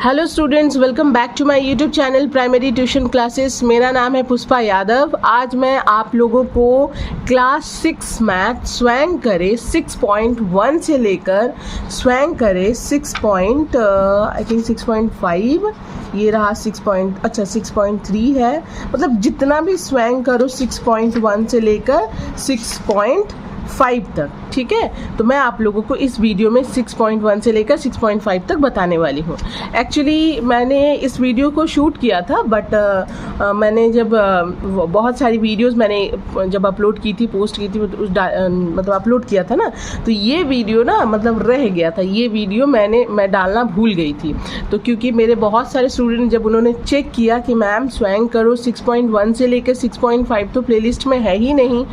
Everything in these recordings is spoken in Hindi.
Hello students, welcome back to my YouTube channel primary tuition classes. मेरा नाम है पुष्पा यादव। आज मैं आप लोगों को क्लास 6 मैथ स्वयं करे 6.1 से लेकर स्वयं करे 6.5 ये रहा 6.3 है, मतलब जितना भी स्वयं करो 6.1 से लेकर 6.5 तक, ठीक है। तो मैं आप लोगों को इस वीडियो में 6.1 से लेकर 6.5 तक बताने वाली हूँ। एक्चुअली मैंने इस वीडियो को शूट किया था, बट मैंने जब बहुत सारी वीडियोस मैंने जब अपलोड की थी, पोस्ट की थी, मतलब अपलोड किया था ना, तो ये वीडियो ना मतलब रह गया था। ये वीडियो मैं डालना भूल गई थी। तो क्योंकि मेरे बहुत सारे स्टूडेंट जब उन्होंने चेक किया कि मैम स्वयं करो 6.1 से लेकर 6.5 तो प्लेलिस्ट में है ही नहीं,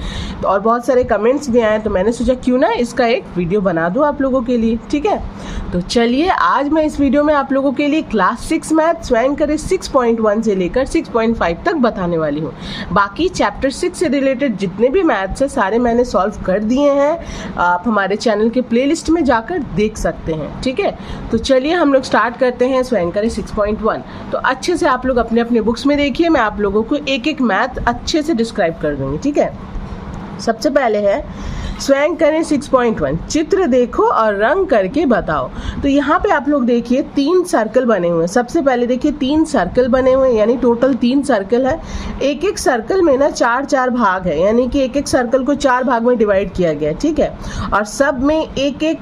और बहुत सारे कमेंट्स भी आए, तो मैंने सोचा क्यों ना इसका एक वीडियो बना दूं आप लोगों के लिए, ठीक है। तो चलिए आज मैं इस वीडियो में आप लोगों के लिए क्लास 6 मैथ स्वयं करे 6.1 से लेकर 6.5 तक बताने वाली हूँ। बाकी चैप्टर 6 से रिलेटेड जितने भी मैथ्स है सारे मैंने सॉल्व कर दिए हैं। आप हमारे चैनल के प्लेलिस्ट में जाकर देख सकते हैं, ठीक है। तो चलिए हम लोग स्टार्ट करते हैं स्वयं करे 6.1। तो अच्छे से आप लोग अपने अपने बुक्स में देखिए, मैं आप लोगों को एक एक मैथ अच्छे से डिस्क्राइब कर दूंगी, ठीक है। सबसे पहले है स्वयं करें 6.1, चित्र देखो और रंग करके बताओ। तो यहाँ पे आप लोग देखिए 3 सर्कल बने हुए हैं। सबसे पहले देखिए 3 सर्कल बने हुए हैं, यानी टोटल 3 सर्कल है। एक एक सर्कल में ना 4-4 भाग है, यानी कि एक एक सर्कल को 4 भाग में डिवाइड किया गया है, ठीक है। और सब में एक एक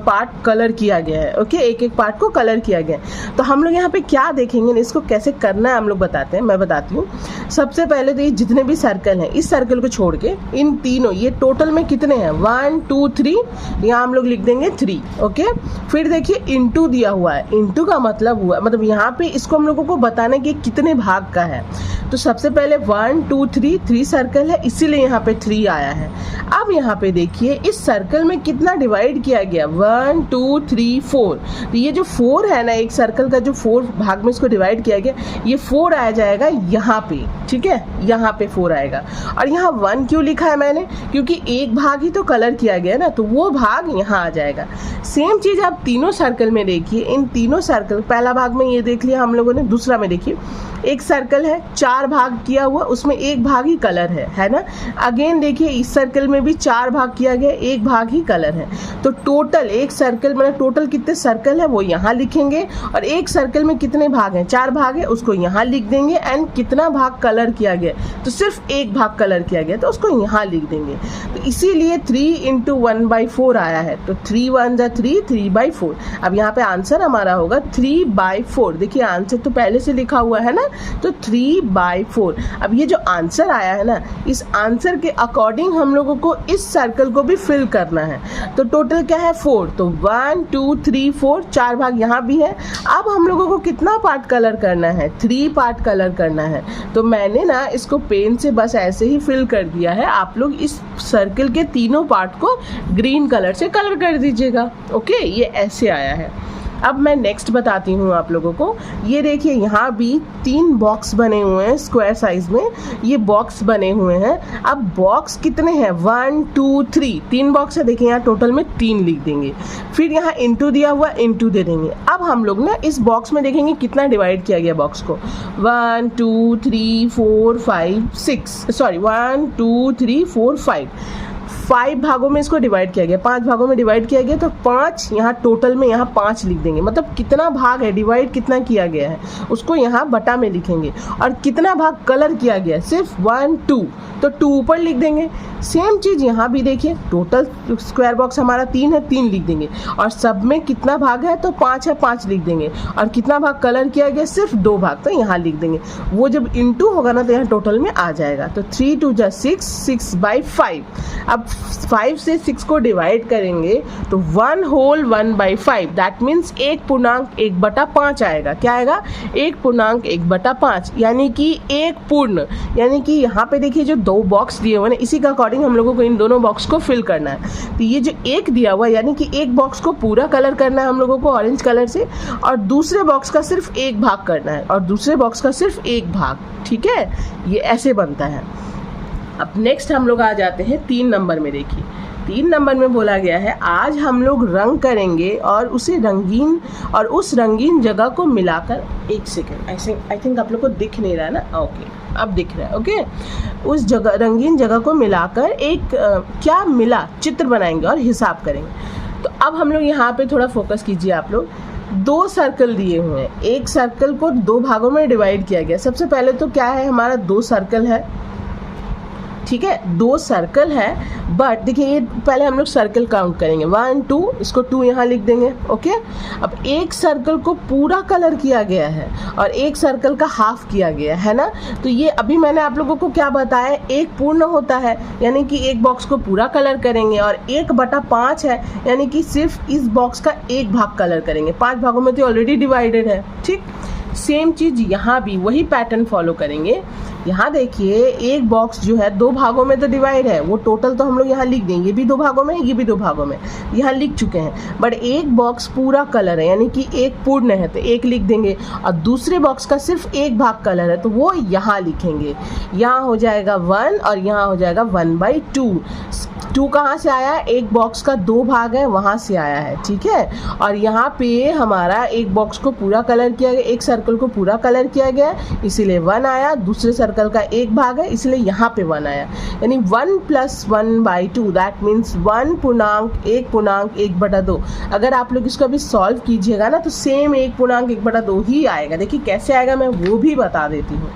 पार्ट कलर किया गया है, ओके, एक एक पार्ट को कलर किया गया है। तो हम लोग यहाँ पे क्या देखेंगे, इसको कैसे करना है हम लोग बताते हैं, मैं बताती हूँ। सबसे पहले तो ये जितने भी सर्कल हैं, इस सर्कल को छोड़ के इन तीनों, ये टोटल में कितने हैं 1 2 3, यहाँ हम लोग लिख देंगे 3, ओके। फिर देखिए इंटू दिया हुआ है, इंटू का मतलब हुआ मतलब यहाँ पे इसको हम लोगों को बताना कि कितने भाग का है। तो सबसे पहले 1 2 3 सर्कल है, इसीलिए यहाँ पे 3 आया है। अब यहाँ पे देखिए इस सर्कल में कितना डिवाइड किया गया, 1 2 3 4। तो ये जो 4 है ना, एक सर्कल का जो 4 भाग में इसको डिवाइड किया गया, ये 4 आ जाएगा यहाँ पे, ठीक है, यहाँ पे 4 आएगा। और यहाँ 1 क्यों लिखा है मैंने, क्योंकि एक भाग ही तो कलर किया गया ना, तो वो भाग यहाँ आ जाएगा। सेम चीज आप तीनों सर्कल में देखिए, इन तीनों सर्कल, पहला भाग में ये देख लिया हम लोगों ने, दूसरा में देखिए एक सर्कल है 4 भाग किया हुआ, उसमें एक भाग ही कलर है ना। अगेन देखिए इस सर्कल में भी 4 भाग किया गया, एक भाग ही कलर है। तो टोटल एक सर्कल मतलब टोटल कितने सर्कल है वो यहाँ लिखेंगे, और एक सर्कल में कितने भाग हैं, 4 भाग है, उसको यहाँ लिख देंगे। एंड कितना भाग कलर किया गया, तो सिर्फ एक भाग कलर किया गया, तो उसको यहाँ लिख देंगे। तो इसीलिए 3 × 1/4 आया है। तो 3 1 जा 3, 3/4। अब यहाँ पे आंसर हमारा होगा 3/4। देखिए आंसर तो पहले से लिखा हुआ है ना, तो 3/4। अब ये जो आंसर आया है ना, इस आंसर के अकॉर्डिंग हम लोगों को इस सर्कल को भी फिल करना है। तो टोटल क्या है 4, तो 1 2 3 4, 4 भाग यहाँ भी है। अब हम लोगों को कितना पार्ट कलर करना है, 3 पार्ट कलर करना है। तो मैंने ना इसको पेन से बस ऐसे ही फिल कर दिया है। आप लोग इस सर्कल के तीनों पार्ट को ग्रीन कलर से कलर कर दीजिएगा, ओके। ये ऐसे आया है। अब मैं नेक्स्ट बताती हूँ आप लोगों को। ये देखिए यहाँ भी 3 बॉक्स बने हुए हैं स्क्वायर साइज में, ये बॉक्स बने हुए हैं। अब बॉक्स कितने हैं, 1 2 3, 3 बॉक्स है। देखिए यहाँ टोटल में 3 लिख देंगे। फिर यहाँ इंटू दिया हुआ, इंटू दे देंगे। अब हम लोग ना इस बॉक्स में देखेंगे कितना डिवाइड किया गया बॉक्स को, 1 2 3 4 5 6, सॉरी 1 2 3 4 5 भागों में इसको डिवाइड किया गया, 5 भागों में डिवाइड किया गया। तो 5 यहाँ टोटल में यहाँ 5 लिख देंगे, मतलब कितना भाग है, डिवाइड कितना किया गया है उसको यहाँ बटा में लिखेंगे। और कितना भाग कलर किया गया, सिर्फ 1 2, तो 2 ऊपर लिख देंगे। सेम चीज यहाँ भी देखिए, टोटल स्क्वायर बॉक्स हमारा 3 है, 3 लिख देंगे। और सब में कितना भाग है, तो 5 है, 5 लिख देंगे। और कितना भाग कलर किया गया, सिर्फ 2 भाग, तो यहाँ लिख देंगे। वो जब इंटू होगा ना तो यहाँ टोटल में आ जाएगा। तो 3 2 जा 6, 6/5। अब 5 से 6 को डिवाइड करेंगे तो 1 होल 1/5, दैट मीन्स 1.1/5 आएगा। क्या आएगा, 1.1/5, यानी कि 1 पूर्ण। यानी कि यहाँ पे देखिए जो 2 बॉक्स दिए हुए हैं, इसी का अकॉर्डिंग हम लोगों को इन दोनों बॉक्स को फिल करना है। तो ये जो 1 दिया हुआ, यानी कि एक बॉक्स को पूरा कलर करना है हम लोगों को ऑरेंज कलर से, और दूसरे बॉक्स का सिर्फ एक भाग करना है, और दूसरे बॉक्स का सिर्फ एक भाग, ठीक है। ये ऐसे बनता है। अब नेक्स्ट हम लोग आ जाते हैं 3 नंबर में। देखिए 3 नंबर में बोला गया है आज हम लोग रंग करेंगे और उसे रंगीन और उस रंगीन जगह को मिलाकर, एक सेकेंड, ऐसे आई थिंक आप लोग को दिख नहीं रहा है ना, ओके अब दिख रहा है, ओके। उस जगह रंगीन जगह को मिलाकर एक क्या मिला चित्र बनाएंगे और हिसाब करेंगे। तो अब हम लोग यहाँ पे थोड़ा फोकस कीजिए आप लोग। 2 सर्कल दिए हुए हैं, एक सर्कल को 2 भागों में डिवाइड किया गया। सबसे पहले तो क्या है हमारा 2 सर्कल है, ठीक है 2 सर्कल है। बट देखिए ये पहले हम लोग सर्कल काउंट करेंगे 1 2, इसको 2 यहाँ लिख देंगे, ओके। अब एक सर्कल को पूरा कलर किया गया है और एक सर्कल का हाफ किया गया है ना। तो ये अभी मैंने आप लोगों को क्या बताया, एक पूर्ण होता है यानी कि एक बॉक्स को पूरा कलर करेंगे, और 1/5 है यानी कि सिर्फ इस बॉक्स का एक भाग कलर करेंगे। 5 भागों में तो ऑलरेडी डिवाइडेड है, ठीक। सेम चीज़ यहाँ भी वही पैटर्न फॉलो करेंगे। यहाँ देखिए एक बॉक्स जो है 2 भागों में तो डिवाइड है, वो टोटल तो हम लोग यहाँ लिख देंगे, ये भी 2 भागों में, ये भी 2 भागों में, यहाँ लिख चुके हैं। बट एक बॉक्स पूरा कलर है यानी कि एक पूर्ण है तो 1 लिख देंगे, और दूसरे बॉक्स का सिर्फ एक भाग कलर है तो वो यहाँ लिखेंगे। यहाँ हो जाएगा 1 और यहाँ हो जाएगा 1/2। 2 कहाँ से आया, एक बॉक्स का 2 भाग है वहाँ से आया है, ठीक है। और यहाँ पे हमारा एक बॉक्स को पूरा कलर किया गया, एक सर्कल को पूरा कलर किया गया इसीलिए 1 आया, दूसरे सर्कल का एक भाग है इसलिए यहाँ पे 1 आया। यानी 1 + 1/2 दैट मीन्स 1.1/2। अगर आप लोग इसको अभी सॉल्व कीजिएगा ना तो सेम 1.1/2 ही आएगा। देखिए कैसे आएगा मैं वो भी बता देती हूँ।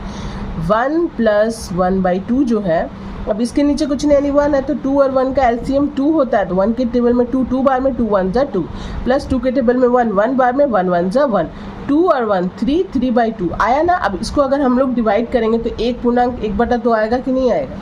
1 + 1/2 जो है, अब इसके नीचे कुछ नहीं, यानी 1 है तो 2 और 1 का एलसीएम 2 होता है, तो 1 के टेबल में 2, 2 बार में 2 1 जा 2, प्लस 2 के टेबल में 1, 1 बार में 1 1 जा 1, 2 और 1 3, 3/2 आया ना। अब इसको अगर हम लोग डिवाइड करेंगे तो 1.1/2 आएगा कि नहीं आएगा।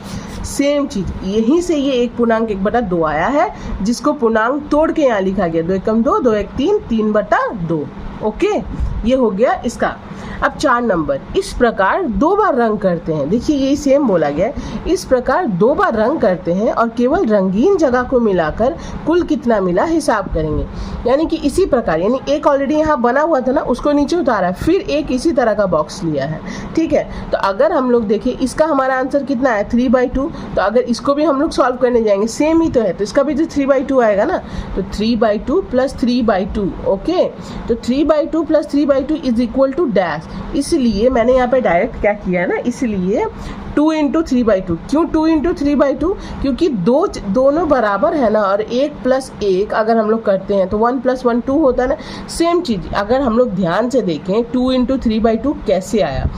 सेम चीज़ यहीं से ये 1.1/2 आया है, जिसको पूर्णांक तोड़ के यहाँ लिखा गया 2 एकम 2, 2 एक 3, 3/2, ओके। ये हो गया इसका। अब 4 नंबर, इस प्रकार 2 बार रंग करते हैं। देखिए यही सेम बोला गया है, इस प्रकार 2 बार रंग करते हैं और केवल रंगीन जगह को मिलाकर कुल कितना मिला हिसाब करेंगे। यानी कि इसी प्रकार, यानी एक ऑलरेडी यहाँ बना हुआ था ना उसको नीचे उतारा है, फिर एक इसी तरह का बॉक्स लिया है, ठीक है। तो अगर हम लोग देखें इसका हमारा आंसर कितना है 3/2, तो अगर इसको भी हम लोग सॉल्व करने जाएंगे सेम ही तो है, तो इसका भी तो 3/2 आएगा ना। तो 3/2 + 3/2, ओके। तो 3/2 + 3/2 इज इक्वल टू डैश। इसलिए मैंने यहाँ पे डायरेक्ट क्या किया ना, इसलिए 2 × 3/2। क्यों 2 × 3/2? क्योंकि दोनों बराबर है ना, और 1 + 1 अगर हम लोग करते हैं तो 1 + 1 2 होता है ना। सेम चीज़ अगर हम लोग ध्यान से देखें 2 × 3/2 कैसे आया।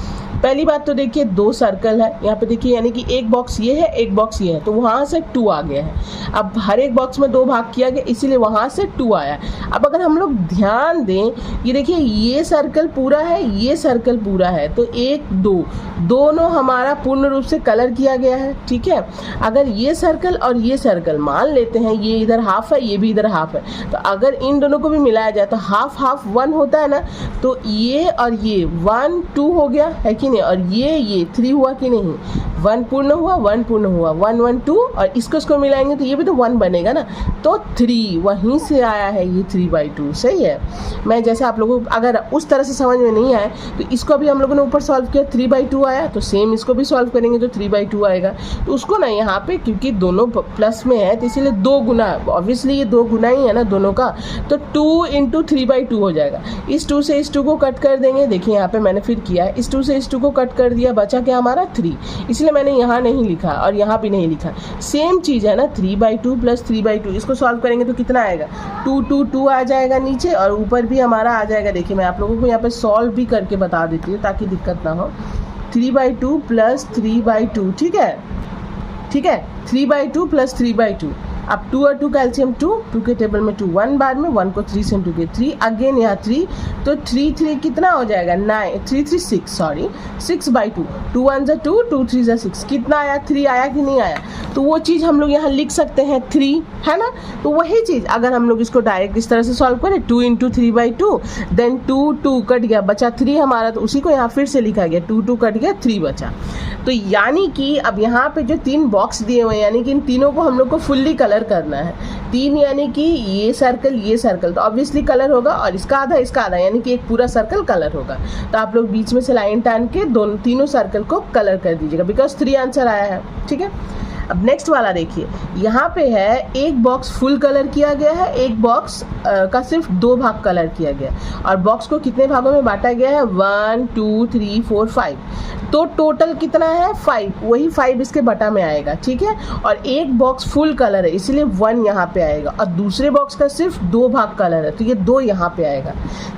पहली बात तो देखिए 2 सर्कल है यहाँ पे, देखिए यानी कि एक बॉक्स ये है एक बॉक्स ये है, तो वहाँ से 2 आ गया है। अब हर एक बॉक्स में 2 भाग किया गया इसीलिए वहाँ से 2 आया। अब अगर हम लोग ध्यान दें, ये देखिए ये सर्कल पूरा है ये सर्कल पूरा है, तो 1 2 दोनों हमारा पूर्ण रूप से कलर किया गया है, ठीक है। अगर ये सर्कल और ये सर्कल मान लेते हैं, ये इधर हाफ है ये भी इधर हाफ है, तो अगर इन दोनों को भी मिलाया जाए तो हाफ हाफ 1 होता है ना, तो ये और ये 1 2 हो गया है कि नहीं, और ये 3 हुआ कि नहीं, 1 पूर्ण हुआ 1 पूर्ण हुआ 1 1 2, और इसको मिलाएंगे तो ये भी तो 1 बनेगा ना, तो 3 वहीं से आया है ये 3/2, सही है। मैं जैसे आप लोगों को अगर उस तरह से समझ में नहीं आए तो इसको भी हम लोगों ने ऊपर सॉल्व किया 3/2 आया, तो सेम इसको भी सॉल्व करेंगे तो 3/2 आएगा। तो उसको ना यहाँ पे क्योंकि दोनों प्लस में है तो इसीलिए 2 गुना, ऑब्वियसली ये 2 गुना ही है ना दोनों का, तो 2 × 3/2 हो जाएगा। इस 2 से इस 2 को कट कर देंगे, देखिए यहाँ पे मैंने फिर किया है, इस 2 से इस 2 को कट कर दिया, बचा क्या हमारा 3, इसलिए मैंने यहाँ नहीं लिखा और यहाँ भी नहीं लिखा। सेम चीज़ है ना 3/2 + 3/2, इसको सॉल्व करेंगे तो कितना आएगा 2 2 2 आ जाएगा नीचे, और ऊपर भी हमारा आ जाएगा। देखिए मैं आप लोगों को यहाँ पे सॉल्व भी करके बता देती हूँ ताकि दिक्कत ना हो। 3/2 + 3/2, ठीक है, ठीक है, 3/2 + 3/2। अब 2 और 2 का एलसीएम 2, 2 के टेबल में 2, 1 बार में 1 को 3 से 2 के 3, अगेन यहाँ 3, तो 3 3 कितना हो जाएगा 9, 3 3 6 सॉरी 6/2, 2 1 जा 2, 2 3 जा 6, कितना आया 3 आया कि नहीं आया। तो वो चीज़ हम लोग यहाँ लिख सकते हैं 3, है ना। तो वही चीज़ अगर हम लोग इसको डायरेक्ट इस तरह से सॉल्व करें 2 × 3/2, देन 2 2 कट गया बचा 3 हमारा, तो उसी को यहाँ फिर से लिखा गया 2 2 कट गया 3 बचा। तो यानी कि अब यहाँ पे जो 3 बॉक्स दिए हुए हैं यानी कि इन तीनों को हम लोग को फुल्ली कलर कलर करना है। 3 यानी कि ये सर्कल तो ऑब्वियसली कलर होगा, और इसका आधा यानी कि एक पूरा सर्कल कलर होगा। तो आप लोग बीच में से लाइन टान के तीनों सर्कल को कलर कर दीजिएगा, बिकॉज 3 आंसर आया है। ठीक है, अब नेक्स्ट वाला देखिए, यहाँ पे है एक बॉक्स फुल कलर किया गया है, एक बॉक्स का सिर्फ 2 भाग कलर किया गया है, और बॉक्स को कितने भागों में बांटा गया है 1 2 3 4 5। तो टोटल कितना है 5, वही 5 इसके बटा में आएगा। ठीक है, और एक बॉक्स फुल कलर है इसलिए 1 यहाँ पे आएगा, और दूसरे बॉक्स का सिर्फ 2 भाग कलर है तो ये 2 यहाँ पे आएगा।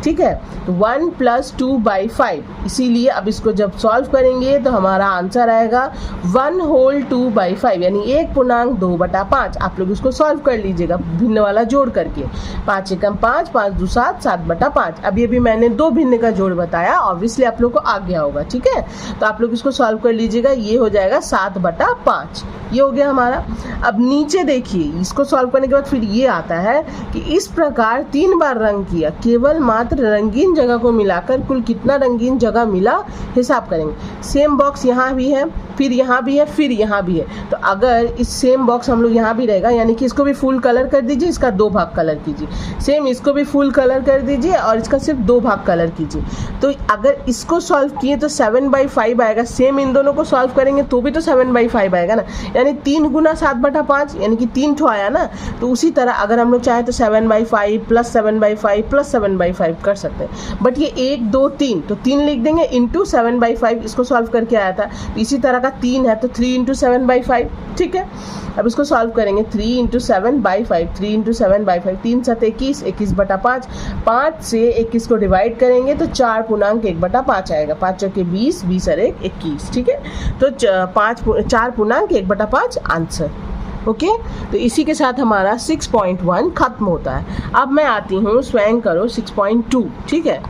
ठीक है, तो 1 + 2/5, इसीलिए अब इसको जब सॉल्व करेंगे तो हमारा आंसर आएगा 1/2/5 यानी 1.2/5। आप लोग इसको सॉल्व कर लीजिएगा भिन्न वाला जोड़ करके, 5 एकम 5, 5 2 7, 7/5। अभी मैंने 2 भिन्न का जोड़ बताया, ऑब्वियसली आप लोग को आ गया होगा। ठीक है, तो आप लोग इसको सॉल्व कर लीजिएगा, ये हो जाएगा 7/5, ये हो गया हमारा। अब नीचे देखिए, इसको सॉल्व करने के बाद फिर ये आता है कि इस प्रकार 3 बार रंग किया, केवल मात्र रंगीन जगह को मिलाकर कुल कितना रंगीन जगह मिला हिसाब करेंगे। सेम बॉक्स यहाँ भी है, फिर यहाँ भी है, फिर यहाँ भी है, तो अगर इस सेम बॉक्स हम लोग यहाँ भी रहेगा यानी कि इसको भी फुल कलर कर दीजिए, इसका 2 भाग कलर कीजिए, सेम इसको भी फुल कलर कर दीजिए और इसका सिर्फ 2 भाग कलर कीजिए। तो अगर इसको सॉल्व किए तो 7/5 आएगा, सेम इन दोनों को सॉल्व करेंगे तो भी तो 7/5 आएगा ना, यानी 3 × 7/5 यानी कि 3 ठो आया ना। तो उसी तरह अगर हम लोग चाहें तो 7/5 + 7/5 + 7/5 कर सकते हैं, बट ये 1 2 3 तो 3 लिख देंगे इंटू 7/5, इसको सॉल्व करके आया था। तो इसी तरह का 3 है तो 3 × 7/5। ठीक है, अब इसको सॉल्व करेंगे, 3 × 7/5, 3 × 7/5, 3 7 21, 21/5, 5 से 21 को डिवाइड करेंगे तो 4.1/5 आएगा, 5 चौके 20, 20 और 1 21। ठीक है, तो 4.1/5 आंसर। ओके, तो इसी के साथ हमारा 6.1 खत्म होता है। अब मैं आती हूँ स्वयं करो 6.2। ठीक है,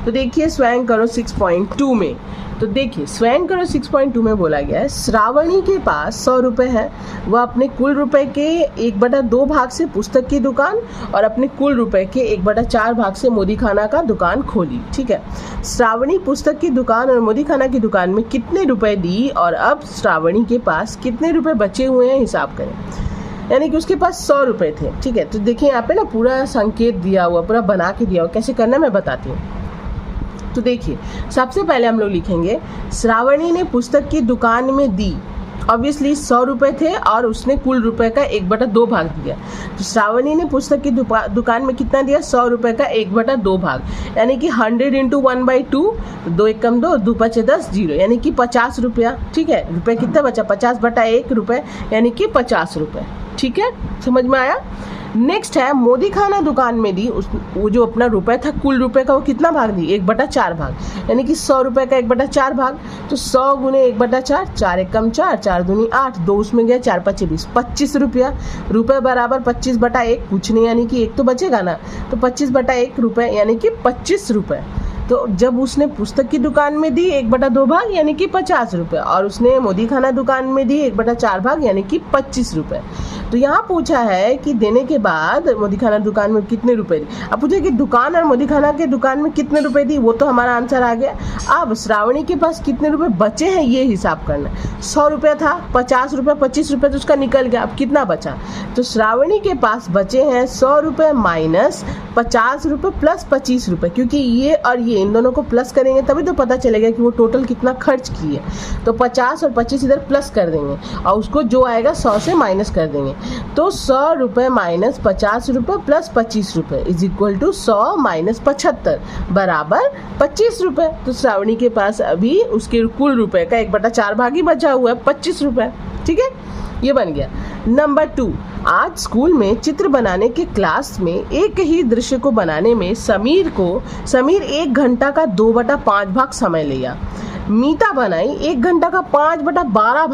तो देखिए स्वयं करो 6.2 में, तो देखिए स्वयं करो 6.2 में बोला गया है, श्रावणी के पास 100 रुपये है, वह अपने कुल रुपए के 1/2 भाग से पुस्तक की दुकान और अपने कुल रुपए के 1/4 भाग से मोदी खाना का दुकान खोली। ठीक है, श्रावणी पुस्तक की दुकान और मोदी खाना की दुकान में कितने रुपए दी और अब श्रावणी के पास कितने रुपए बचे हुए हैं हिसाब करें। यानी कि उसके पास 100 रुपये थे। ठीक है, तो देखिए यहाँ पे ना पूरा संकेत दिया हुआ, पूरा बना के दिया हुआ, कैसे करना मैं बताती हूँ। तो देखिए सबसे पहले हम लोग लिखेंगे श्रावणी ने पुस्तक की दुकान में दी, ऑब्वियसली 100 रुपये थे और उसने कुल रुपए का 1/2 भाग दिया। तो श्रावणी ने पुस्तक की दुकान में कितना दिया 100 रुपये का 1/2 भाग, यानी कि 100 × 1/2, 2 एकम 2, 2 5 10 0 यानी कि 50 रुपया। ठीक है, रुपये कितना बचा 50/1 रुपये यानी कि 50 रुपये। ठीक है, समझ में आया। नेक्स्ट है मोदी खाना दुकान में दी, वो जो अपना रुपए था कुल रुपए का वो कितना भाग दी 1/4 भाग, यानी कि 100 रुपये का 1/4 भाग। तो 100 × 1/4, 4 एकम 4, 4 दूनी 8, 2 उसमें गया 4 5 20, 25 रुपया। रुपये बराबर 25/1, कुछ नहीं यानी कि 1 तो बचेगा ना, तो 25/1 रुपये यानी कि 25 रुपये। तो जब उसने पुस्तक की दुकान में दी 1/2 भाग यानी कि 50 रुपये, और उसने मोदी खाना दुकान में दी 1/4 भाग यानी कि 25 रुपये। तो यहाँ पूछा है कि देने के बाद मोदी खाना दुकान में कितने रुपए दी। अब पूछा कि दुकान और मोदी खाना के दुकान में कितने रुपए दी, वो तो हमारा आंसर आ गया। अब श्रावणी के पास कितने रुपए बचे हैं ये हिसाब करना। 100 रुपये था, 50 रुपये, 25 रुपये तो उसका निकल गया, अब कितना बचा। तो श्रावणी के पास बचे हैं 100 रुपये माइनस 50 रुपये प्लस 25 रुपये, क्योंकि ये और ये इन दोनों को प्लस करेंगे तभी तो पता चलेगा कि वो टोटल कितना खर्च किए। तो 50 और 25 इधर प्लस कर देंगे और उसको जो आएगा 100 से माइनस कर देंगे। तो 100 रुपये माइनस 50 रुपये प्लस 25 रुपये इज इक्वल टू 100 माइनस 75 बराबर 25 रुपये। तो श्रावणी के पास अभी उसके कुल रुपए का 1/4 भाग ही बचा हुआ है 25 रुपये। ठीक है, ये बन गया। नंबर 2, आज स्कूल में चित्र बनाने के क्लास में एक ही दृश्य को बनाने में समीर 1 घंटा का 2/5 भाग समय लिया। मीता बनाई 1 घंटा का 5/12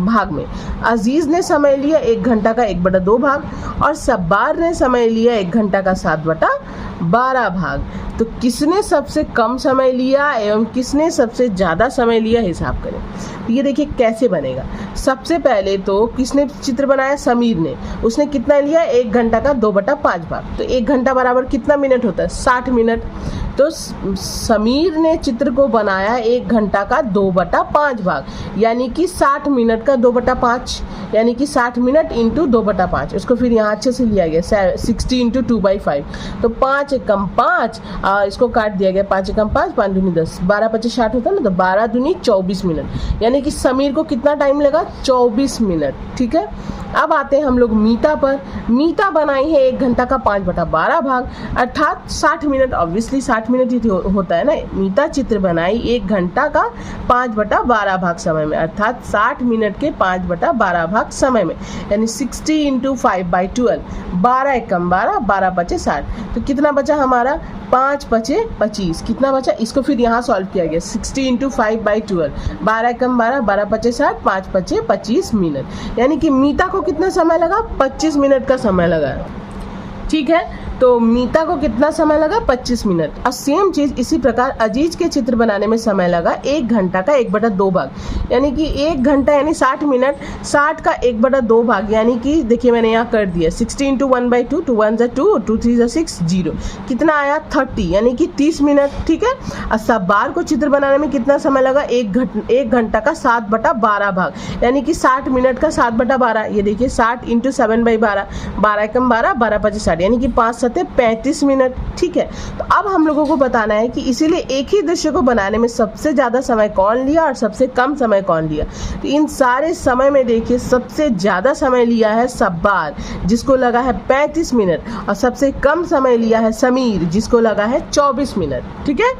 भाग में। अजीज ने समय लिया 1 घंटा का 1/2 भाग और सब्बार ने समय लिया 1 घंटा का 7/12 भाग। तो किसने सबसे कम समय लिया एवं किसने सबसे ज़्यादा समय लिया हिसाब करें। तो ये देखिए कैसे बनेगा। सबसे पहले तो किसने चित्र बनाया, समीर ने, उसने कितना लिया 1 घंटा का 2/5 भाग। तो 1 घंटा बराबर कितना मिनट होता है 60 मिनट। तो समीर ने चित्र को बनाया 1 घंटा का 2/5 भाग, यानी कि 60 मिनट का 2/5, यानी कि 60 मिनट इंटू 2/5। इसको फिर यहाँ अच्छे से लिया गया 60 इंटू 2/5, तो 5 एकम 5, इसको काट दिया गया 5 एकम 5, 5 दूनी 10, 12 25 60 होता है ना, तो 12 दूनी 24 मिनट, यानी कि समीर को कितना टाइम लगा, 24 मिनट। ठीक है, अब आते हैं हम लोग मीता पर। मीता बनाई है 1 घंटा का 5/12 भाग, अर्थात 60 मिनट, ऑब्वियसली 60 मिनट ही होता है ना। मीता चित्र बनाई 1 घंटा का 5/12 भाग समय में, अर्थात 60 मिनट के 5/12 भाग समय में, यानी 60 इंटू 5/12, 12 एकम 12, 12 पचे 60, तो कितना बचा हमारा, 5 पचे 25, कितना बचा, इसको फिर यहाँ सॉल्व किया गया 60 इंटू 5/12, 12 एकम 12, 12 पचे 60, 5 पचे 25 मिनट, यानी कि मीता को कितना समय लगा, 25 मिनट का समय लगा। ठीक है, तो मीता को कितना समय लगा, 25 मिनट। और सेम चीज इसी प्रकार अजीज के चित्र बनाने में समय लगा 1 घंटा का 1/2 भाग, यानी कि 1 घंटा यानी 60 मिनट, 60 का 1/2 भाग, यानी कि देखिए मैंने यहाँ कर दिया 60 इंटू 1/2, 2 1 = 2, 2 3 = 6, 0, कितना आया 30, यानी कि 30 मिनट। ठीक है, और सब्बार को चित्र बनाने में कितना समय लगा, 1 घंटा का 7/12 भाग, यानी कि 60 मिनट का 7/12, ये देखिए 60 इंटू 7/12, 12 एकम 12, 12 पचे 60, यानी कि 5 7 35 मिनट। ठीक है, तो अब हम लोगों को बताना है कि इसीलिए एक ही दृश्य को बनाने में सबसे ज़्यादा समय कौन लिया और सबसे कम समय कौन लिया। तो इन सारे समय में देखिए सबसे ज़्यादा समय लिया है सब्बार, जिसको लगा है 35 मिनट, और सबसे कम समय लिया है समीर, जिसको लगा है 24 मिनट। ठीक है,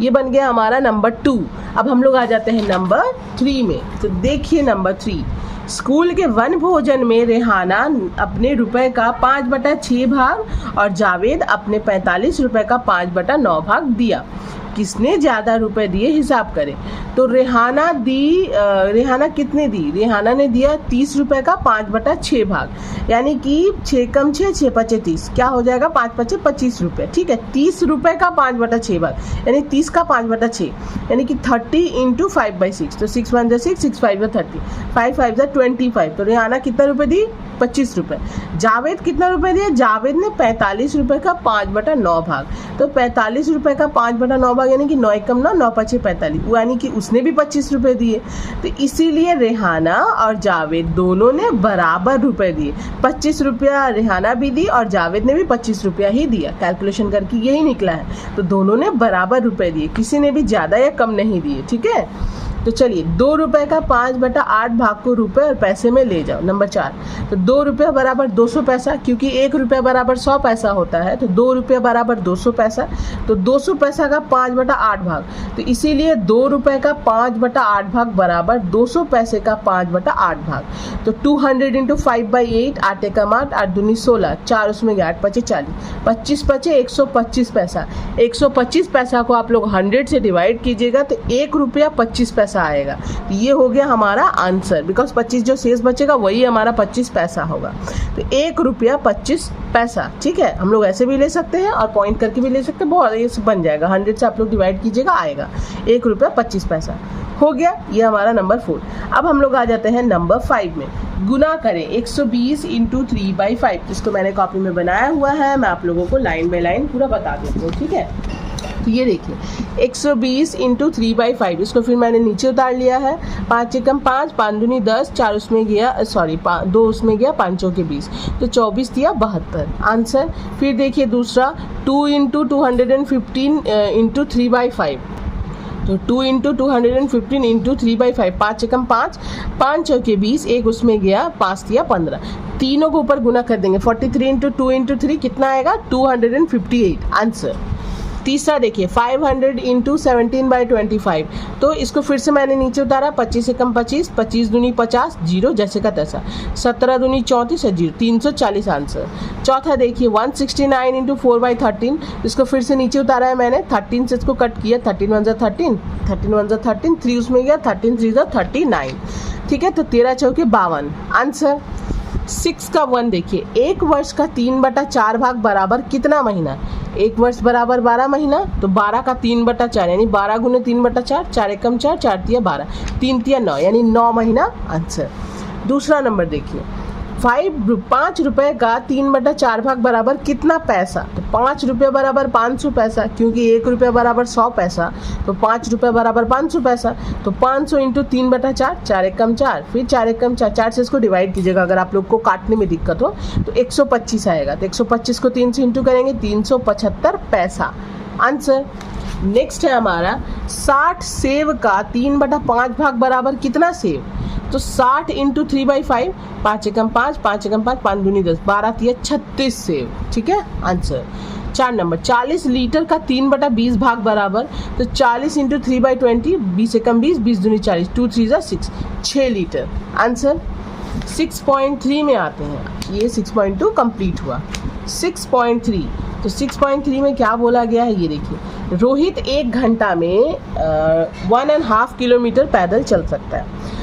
ये बन गया हमारा नंबर 2। अब हम लोग आ जाते हैं नंबर 3 में। तो देखिए नंबर 3, स्कूल के वन भोजन में रेहाना अपने रुपए का 5/6 भाग और जावेद अपने 45 रुपए का 5/9 भाग दिया। किसने ज़्यादा रुपए दिए, हिसाब करें। तो रेहाना कितने दी, रेहाना ने दिया 30 रुपए का 5/6 भाग, यानी कि 6 कम 6, 6 पचे 30, क्या हो जाएगा, 5 पचे 25 रुपये। ठीक है, 30 रुपए का 5/6 भाग, यानी 30 का 5/6, यानी कि 30 इंटू 5/6, तो 6 1 = 6, 6 5 = 30, 5 5 = 25। तो रेहाना कितना रुपए दी, 25 रुपये। जावेद कितना रुपए दिया, जावेद ने 45 रुपए का 5/9 भाग, तो 45 रुपए का 5/9 भाग, यानी कि 9 एकम 9, 9 पचे 45, यानी कि उसने भी 25 रुपए दिए। तो इसीलिए रेहाना और जावेद दोनों ने बराबर रुपए दिए, 25 रुपया रेहाना भी दी और जावेद ने भी 25 रुपया ही दिया। कैलकुलेशन करके यही निकला है, तो दोनों ने बराबर रुपए दिए, किसी ने भी ज़्यादा या कम नहीं दिए। ठीक है, तो चलिए 2 रुपए का 5/8 भाग को रुपए और पैसे में ले जाओ। नंबर 4, तो 2 रुपया बराबर 200 पैसा, क्योंकि 1 रुपया बराबर 100 पैसा होता है, तो 2 रुपया बराबर 200 पैसा, तो 200 पैसा का 5/8 भाग, तो इसीलिए 2 रुपए का 5/8 भाग बराबर 200 पैसे का 5/8 भाग। तो 200 इंटू 5/8, 8 एकम 8, 8 दूनी 16, 4 उसमें गया 8 पचे 40, 25 पचे 125 पैसा। 125 पैसा को आप लोग 100 से डिवाइड कीजिएगा तो 1 रुपया 25 पैसा आएगा। तो ये हो गया हमारा आंसर, बिकॉज 25 जो शेष बचेगा वही हमारा 25 पैसा होगा। तो 1 रुपया 25 पैसा। ठीक है, हम लोग ऐसे भी ले सकते हैं और पॉइंट करके भी ले सकते हैं, बहुत ये बन जाएगा। 100 से आप लोग डिवाइड कीजिएगा, आएगा 1 रुपया 25 पैसा। हो गया ये हमारा नंबर 4। अब हम लोग आ जाते हैं नंबर 5 में। गुना करें 120 इंटू 3/5, जिसको मैंने कॉपी में बनाया हुआ है, मैं आप लोगों को लाइन बाय लाइन पूरा बता देती हूँ। ठीक है, तो ये देखिए 120 इंटू 3/5, इसको फिर मैंने नीचे उतार लिया है। 5 एकम 5, 5 दूनी 10, 4 उसमें गया 2 उसमें गया, 5 चौके 20, तो 24 दिया 72 आंसर। फिर देखिए दूसरा 2 इंटू 215 इंटू 3/5, तो 2 इंटू 215 इंटू 3/5, 5 एकम 5, 5 चौके 20, 1 उसमें गया, 5 दिया 15, तीनों को ऊपर गुना कर देंगे। 43 इंटू 2 इंटू 3 कितना आएगा, 258 आंसर। तीसरा देखिए 500 इंटू 17/25, तो इसको फिर से मैंने नीचे उतारा। 25 एकम 25, 25 दूनी 50, 0 जैसे का तैसा, 17 दूनी 34 है 0, 340 आंसर। चौथा देखिए 169 इंटू 4/13, इसको फिर से नीचे उतारा है मैंने। 13 से इसको कट किया, 13 1 = 13, 13 1 = 13, 3 उसमें गया, 13 3 = 39। ठीक है, तो 13 चौके 52 आंसर। 6 का 1 देखिए, 1 वर्ष का 3/4 भाग बराबर कितना महीना। 1 वर्ष बराबर 12 महीना, तो 12 का 3/4 यानी 12 गुने 3/4, 4 एकम 4, 4 तिया 12, 3 तिया 9, यानी 9 महीना आंसर। दूसरा नंबर देखिए 5 रुपए का 3/4 भाग बराबर कितना पैसा? तो 5 रुपये बराबर 500 पैसा, क्योंकि 1 रुपया बराबर 100 पैसा, तो 5 रुपये बराबर 500 पैसा। तो 500 इंटू 3/4, 4 एकम 4, फिर 4 एकम 4, 4 से इसको डिवाइड कीजिएगा अगर आप लोग को काटने में दिक्कत हो तो 125 आएगा। तो 125 को 3 से इंटू करेंगे 375 पैसा आंसर। नेक्स्ट है हमारा 60 सेव का 3/5 भाग बराबर कितना सेव? तो 60 इंटू 3/5, 5 एकम 5, 5 एकम 5, 5 दूनी 10, 12 तिया 36 सेव। ठीक है आंसर। 4 नंबर 40 लीटर का 3/20 भाग बराबर, तो 40 इंटू 3/20, 20 एकम 20, 20 दूनी 40, 2 3 जा 6, 6 लीटर आंसर। 6.3 में आते हैं, ये 6.2 कंप्लीट हुआ। 6.3, तो 6.3 में क्या बोला गया है ये देखिए, रोहित 1 घंटा में 1.5 किलोमीटर पैदल चल सकता है।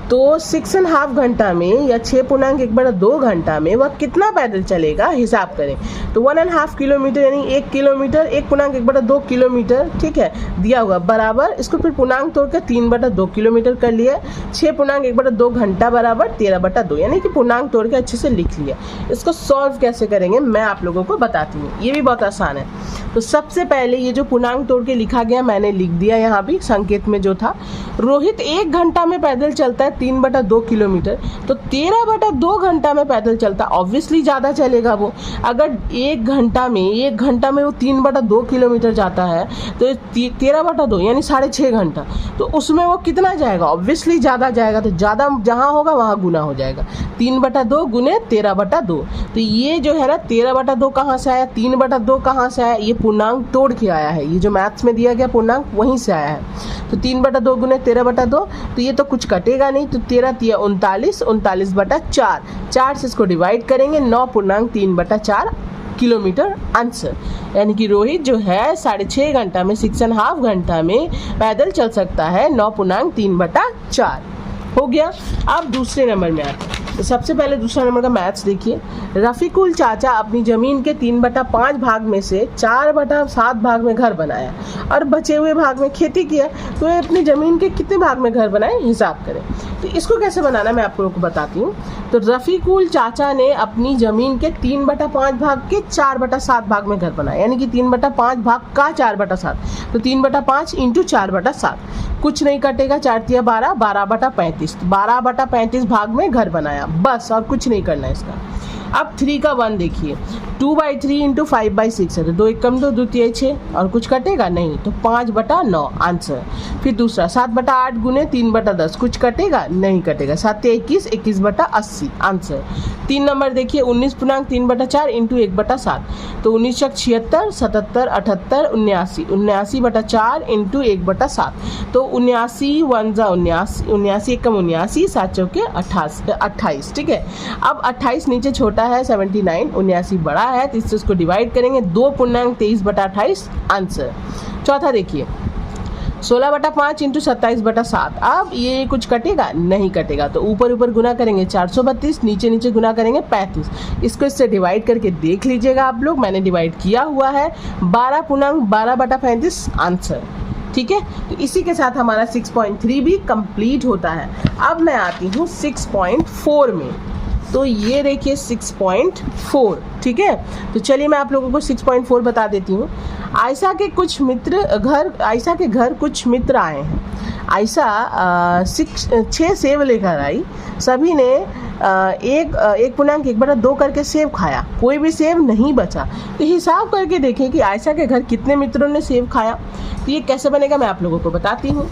तो 6.5 घंटा में या 6.1/2 घंटा में वह कितना पैदल चलेगा हिसाब करें। तो 1.5 किलोमीटर यानी 1 किलोमीटर, 1.1/2 किलोमीटर, ठीक है, दिया हुआ बराबर, इसको फिर पूर्णांक तोड़ कर 3/2 किलोमीटर कर लिया। 6.1/2 घंटा बराबर 13/2, यानी कि पूर्णांक तोड़ के अच्छे से लिख लिया। इसको सॉल्व कैसे करेंगे मैं आप लोगों को बताती हूँ, ये भी बहुत आसान है। तो सबसे पहले ये जो पूर्णांक तोड़ के लिखा गया मैंने लिख दिया यहाँ भी संकेत में जो था। रोहित 1 घंटा में पैदल चलता है 3/2 किलोमीटर, तो 13/2 घंटा में पैदल चलता, ऑब्वियसली ज़्यादा चलेगा वो। अगर 1 घंटा में वो 3/2 किलोमीटर जाता है तो 13/2 यानी 6.5 घंटा, तो उसमें वो कितना जाएगा? ऑब्वियसली ज़्यादा जाएगा। तो ज़्यादा जहाँ होगा वहाँ गुना हो जाएगा, 3/2 गुने 13/2। तो ये जो है ना 13/2 कहाँ से आया, 3/2 कहाँ से आया, ये पूर्णांक तोड़ के आया है। ये जो मैथ्स में दिया गया पूर्णांक वहीं से आया है। तो 3/2 गुने 13/2, तो ये तो कुछ कटेगा नहीं, तो 13 तिया 39, 39/4, 4 से इसको डिवाइड करेंगे, 9.3/4 किलोमीटर आंसर। यानी कि रोहित जो है 6.5 घंटा में 6.5 घंटा में पैदल चल सकता है 9.3/4 हो गया। अब दूसरे नंबर में आते हैं। तो सबसे पहले दूसरा नंबर का मैथ्स देखिए। रफ़ीकुल चाचा अपनी ज़मीन के 3/5 भाग में से 4/7 भाग में घर बनाया और बचे हुए भाग में खेती किया, तो ये अपनी ज़मीन के कितने भाग में घर बनाए हिसाब करें। तो इसको कैसे बनाना मैं आप लोगों को बताती हूँ। तो रफ़ीकुल चाचा ने अपनी ज़मीन के 3/5 भाग के 4/7 भाग में घर बनाया, यानी कि 3/5 भाग का 4/7, तो 3/5 इंटू 4/7, कुछ नहीं कटेगा, 4 तिया 12, 12/35, 12/35 भाग में घर बनाया, बस और कुछ नहीं करना है इसका। अब 3 का 1 देखिए, 2/3 इंटू 5/6 है, तो 2 एकम 2, 2 तिया 6, और कुछ कटेगा नहीं, तो 5/9 आंसर। फिर दूसरा 7/8 गुने 3/10, कुछ कटेगा नहीं कटेगा, 7 तिया 21, 21/80 आंसर। 3 नंबर देखिए, 19.3/4 इंटू 1/7, तो 19 × 76, 77, 78, 79, 79/4 इंटू 1/7, तो 79 1 जा 79, 79 एकम 79, 7 चौके 28, ठीक है। अब 28 नीचे छोटा है 79, 79 बड़ा है, तो इससे उसको डिवाइड करेंगे, 2.23/28 आंसर। चौथा देखिए, 16/5 इंटू 27/7, अब ये कुछ कटेगा नहीं कटेगा, तो ऊपर ऊपर गुना करेंगे 432, नीचे नीचे गुना करेंगे 35, इसको इससे डिवाइड करके देख लीजिएगा आप लोग, मैंने डिवाइड किया हुआ है, 12.12/35 आंसर। ठीक है, तो इसी के साथ हमारा 6.3 भी कंप्लीट होता है। अब मैं आती हूँ 6.4 में। तो ये देखिए 6.4, ठीक है। तो चलिए मैं आप लोगों को 6.4 बता देती हूँ। आयशा के घर कुछ मित्र आए हैं। आयशा 6 सेब लेकर आई, सभी ने 1.1/2 करके सेब खाया, कोई भी सेब नहीं बचा। तो हिसाब करके देखें कि आयशा के घर कितने मित्रों ने सेब खाया। तो ये कैसे बनेगा मैं आप लोगों को बताती हूँ।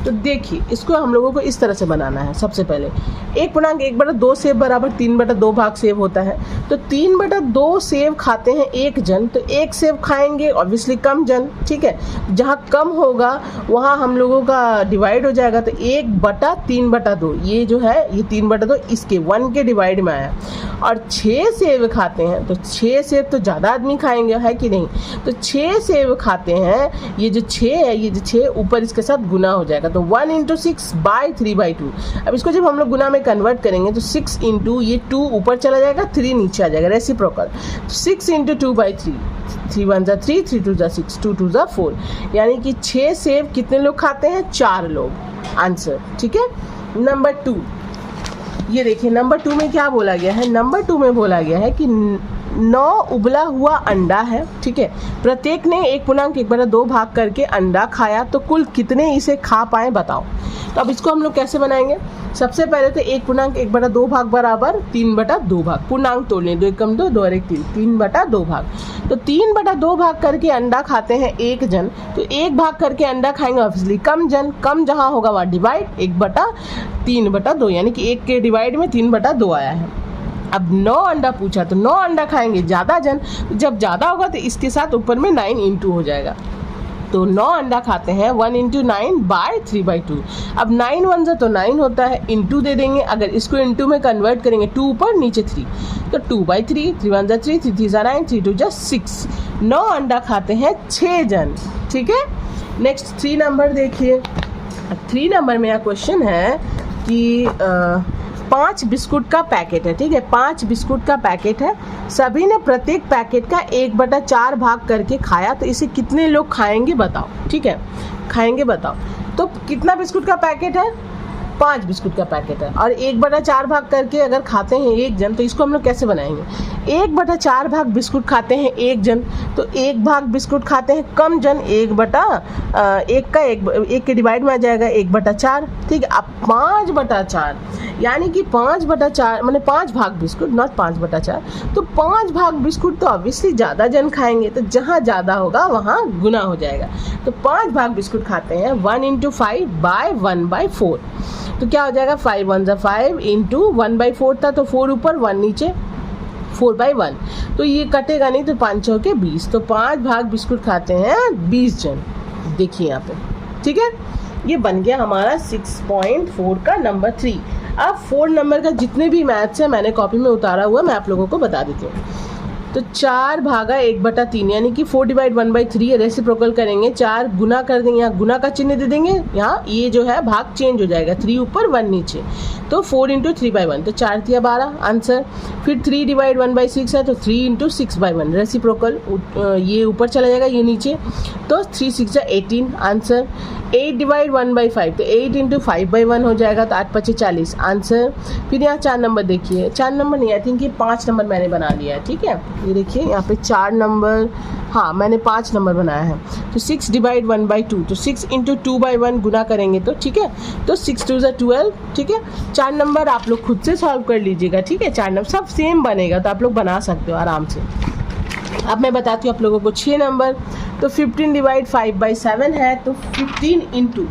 तो देखिए, इसको हम लोगों को इस तरह से बनाना है। सबसे पहले 1.1/2 सेब बराबर 3/2 भाग सेब होता है, तो 3/2 सेब खाते हैं एक जन, तो एक सेब खाएंगे ऑब्वियसली कम जन, ठीक है। जहाँ कम होगा वहाँ हम लोगों का डिवाइड हो जाएगा, तो 1/3/2, ये जो है ये 3/2 इसके 1 के डिवाइड में आया। और 6 सेब खाते हैं, तो 6 सेब तो ज़्यादा आदमी खाएंगे, है कि नहीं। तो 6 सेब खाते हैं, ये जो 6 है, ये जो 6 ऊपर इसके साथ गुना हो जाएगा, तो 1 × 6/3/2। अब इसको जब हम लोग गुना में कन्वर्ट करेंगे तो 6 इंटू ये 2 ऊपर चला जाएगा, 3 नीचे आ जाएगा, रेसिप्रोकल। 6 × 2/3, 3 1 जा 3, 3 2 जा 6, 2 2 जा 4, यानी कि 6 सेब कितने लोग खाते हैं? 4 लोग आंसर, ठीक है। नंबर 2, ये देखिए नंबर 2 में क्या बोला गया है, नंबर 2 में बोला गया है कि 9 उबला हुआ अंडा है, ठीक है, प्रत्येक ने 1/2 भाग करके अंडा खाया, तो कुल कितने इसे खा पाए बताओ। तो अब इसको हम लोग कैसे बनाएंगे, सबसे पहले तो 1/1/2 भाग बराबर 3/2 भाग, पूर्णांक तोड़ लें, 2 × 1 2, 2 × 1 3, 3/2 भाग। तो 3/2 भाग करके अंडा खाते हैं एक जन, तो 1 भाग करके अंडा खाएंगे ऑब्वियसली कम जन, कम जहाँ होगा वहाँ डिवाइड, 1/3/2, यानी कि 1 के डिवाइड में 3/2 आया है। अब 9 अंडा पूछा तो 9 अंडा खाएंगे ज़्यादा जन, जब ज़्यादा होगा तो इसके साथ ऊपर में 9 × हो जाएगा, तो 9 अंडा खाते हैं 1 × 9/3/2। अब 9 1 तो 9 होता है, इंटू दे देंगे, अगर इसको इंटू में कन्वर्ट करेंगे 2 ऊपर नीचे 3, तो 2/3, 3 1 3, 3 3 9, 3 2 6। 9 अंडा खाते हैं 6 जन, ठीक है। नेक्स्ट 3 नंबर देखिए, 3 नंबर में यह क्वेश्चन है कि 5 बिस्कुट का पैकेट है, ठीक है, 5 बिस्कुट का पैकेट है, सभी ने प्रत्येक पैकेट का 1/4 भाग करके खाया, तो इसे कितने लोग खाएंगे बताओ, ठीक है, खाएंगे बताओ। तो कितना बिस्कुट का पैकेट है, 5 बिस्कुट का पैकेट है, और 1/4 भाग करके अगर खाते हैं एक जन, तो इसको हम लोग कैसे बनाएंगे, 1/4 भाग बिस्कुट खाते हैं एक जन, तो 1 भाग बिस्कुट खाते हैं कम जन, 1/1 का 1 के डिवाइड में आ जाएगा 1/4, ठीक है। अब 5/4 यानी कि 5/4 मैंने 5 भाग बिस्कुट, नॉट 5/4, तो 5 भाग बिस्कुट तो ऑब्वियसली ज़्यादा जन खाएंगे, तो जहाँ ज़्यादा होगा वहाँ गुना हो जाएगा, तो 5 भाग बिस्कुट खाते हैं 1 × 5/1/4, तो क्या हो जाएगा 5 1 5 इंटू 1/4 था, तो 4 ऊपर 1 नीचे, 4/1, तो ये कटेगा नहीं, तो 5 चौके 20, तो 5 भाग बिस्कुट खाते हैं 20 जन, देखिए यहाँ पे, ठीक है। ये बन गया हमारा 6.4 का नंबर 3। अब 4 नंबर का जितने भी मैथ्स है मैंने कॉपी में उतारा हुआ, मैं आप लोगों को बता देती हूँ। तो 4 भागा 1/3 यानी कि 4/1/3 रेसिप्रोकल करेंगे, 4 गुना कर देंगे, यहाँ गुना का चिन्ह दे देंगे, यहाँ ये जो है भाग चेंज हो जाएगा, 3 ऊपर 1 नीचे, तो 4 × 3/1, तो 4 × 12 आंसर। फिर 3/1/6 है, तो 3 × 6/1 रेसिप्रोकल, ये ऊपर चला जाएगा, ये नीचे, तो 3 6 18 आंसर। 8/1/5, तो 8 × 5/1 हो जाएगा, तो 8 5 40 आंसर। फिर यहाँ 4 नंबर देखिए, 4 नंबर नहीं, आई थिंक ये 5 नंबर मैंने बना लिया है, ठीक है, ये देखिए यहाँ पे 4 नंबर, हाँ मैंने 5 नंबर बनाया है। तो 6/1/2, तो 6 × 2/1 गुना करेंगे, तो ठीक है, तो 6 2 12, ठीक है। 4 नंबर आप लोग खुद से सॉल्व कर लीजिएगा, ठीक है, 4 नंबर सब सेम बनेगा, तो आप लोग बना सकते हो आराम से। अब मैं बताती हूँ आप लोगों को 6 नंबर, तो 15/5/7 है, तो 15 ×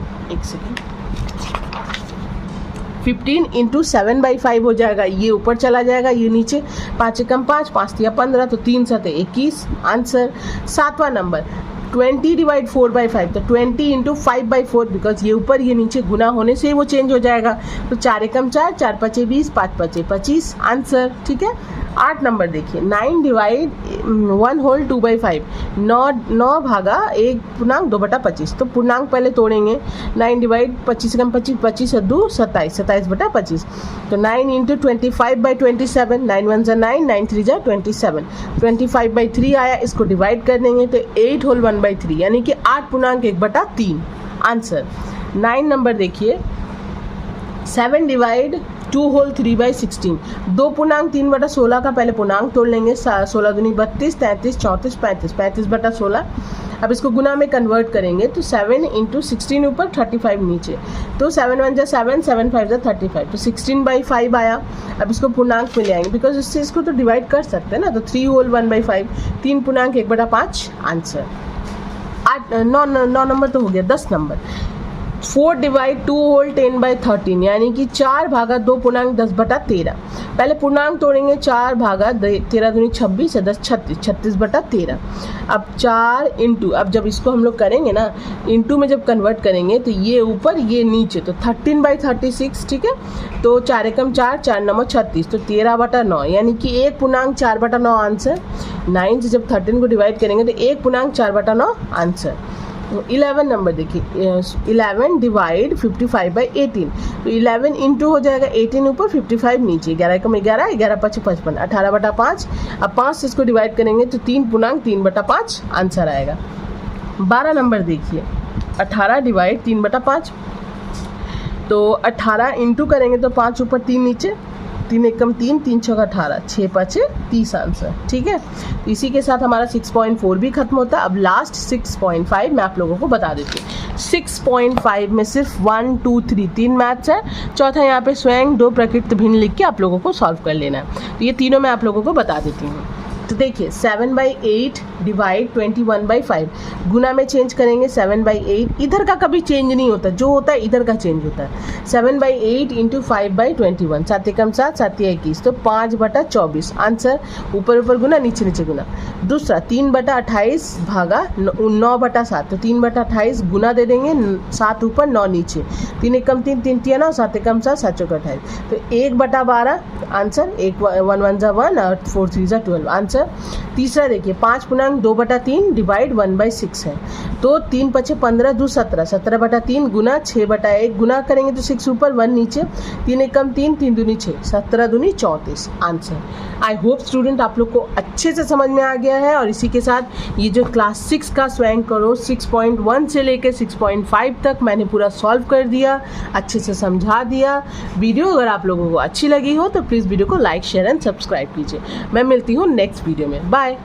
15 × 7/5 हो जाएगा, ये ऊपर चला जाएगा, ये नीचे, 5 × 5 5 × 15, तो 3 7 21 आंसर। 7वां नंबर 20/4/5, तो 20 × 5/4, बिकॉज ये ऊपर ये नीचे गुना होने से वो चेंज हो जाएगा, तो 4 × 4 4 5 20 5 5 25 आंसर, ठीक है। 8 नंबर देखिए, 9/1 2/5, 9 भागा 1/2/25, तो पूर्णांक पहले तोड़ेंगे, 9 25 × 25 25 और 2 27 27/25, तो 9 × 25/27, 9 1 9 9 3 27, 25/3 आया, इसको डिवाइड कर देंगे, तो 8 होल 1/3 यानी कि 8/1/3 आंसर। 9 नंबर देखिए, 7/2 होल 3/16, 2/3/16 का पहले पूर्णांक तोड़ लेंगे, 16 दूनी 32 33 34 35 35/16। अब इसको गुना में कन्वर्ट करेंगे, तो 7 × 16 ऊपर 35 नीचे, तो 7 1 7 7 5 35, तो 16/5 आया। अब इसको पूर्णांक में ले आएंगे, बिकॉज इससे इसको तो डिवाइड कर सकते हैं ना, तो 3 होल 1/5, 3/1/5 आंसर। 9 नंबर तो हो गया। 10 नंबर 4/2 होल 10/13 यानी कि 4 भागा 2/10/13। पहले पूर्णांक तोड़ेंगे, 4 भागा 13 दूनी 26 है, 10 36 36/13। अब 4 इंटू, अब जब इसको हम लोग करेंगे ना, इंटू में जब कन्वर्ट करेंगे, तो ये ऊपर ये नीचे, तो 13/36, ठीक है। तो 4 × 4 4 9 36, तो 13/9 यानी कि 1/4/9 आंसर। 9 से जब 13 को डिवाइड करेंगे, तो 1/4/9 आंसर। 11 नंबर देखिए, 11 डिवाइड 55/18, तो 11 इंटू हो जाएगा 18 ऊपर 55 नीचे, 11 × 11 11 5 55, 18/5। अब 5 से इसको डिवाइड करेंगे, तो 3/3/5 आंसर आएगा। 12 नंबर देखिए, 18 डिवाइड 3/5, तो 18 इंटू करेंगे तो 5 ऊपर 3 नीचे, 3 एकम 3, 3 छः 18, 6 5 30 आंसर। ठीक है, इसी के साथ हमारा 6.4 भी खत्म होता है। अब लास्ट 6.5 मैं आप लोगों को बता देती हूँ। 6.5 में सिर्फ 1 2 3 3 मैथ्स है, चौथा यहाँ पे स्वयं 2 प्रकृति भिन्न लिख के आप लोगों को सॉल्व कर लेना है। तो ये तीनों मैं आप लोगों को बता देती हूँ। तो देखिए 7/8 डिवाइड 21/5, गुना में चेंज करेंगे 7/8, इधर का कभी चेंज नहीं होता, जो होता है इधर का चेंज होता है। 7/8 इंटू 5/21, 7 एकम 7, 7 21, तो 5/24 आंसर। ऊपर ऊपर गुना, नीचे नीचे गुना। दूसरा 3/28 भागा 9/7, तो 3/28 गुना दे देंगे, 7 ऊपर 9 नीचे, 3 एकम 3, 3 तिया 9, 7 एकम 7, 7 चौका 28, तो 1/12 आंसर। 1 1 जा 1 और 4 3 जा 12 आंसर। तीसरा देखिए 5 × 2/3 डिवाइड 1/6 है, तो 3 5 15 2 17, 17/3 गुना 6/1 गुना करेंगे तो 6 ऊपर 1 नीचे, 3 एकम 3, 3 दूनी 6, 17 दूनी 34 आंसर। आई होप स्टूडेंट आप लोग को अच्छे से समझ में आ गया है। और इसी के साथ ये जो क्लास 6 का स्वयं करो 6.1 से लेकर 6.5 तक मैंने पूरा सॉल्व कर दिया, अच्छे से समझा दिया। वीडियो अगर आप लोगों को अच्छी लगी हो तो प्लीज़ वीडियो को लाइक शेयर एंड सब्सक्राइब कीजिए। मैं मिलती हूँ नेक्स्ट वीडियो में, बाय।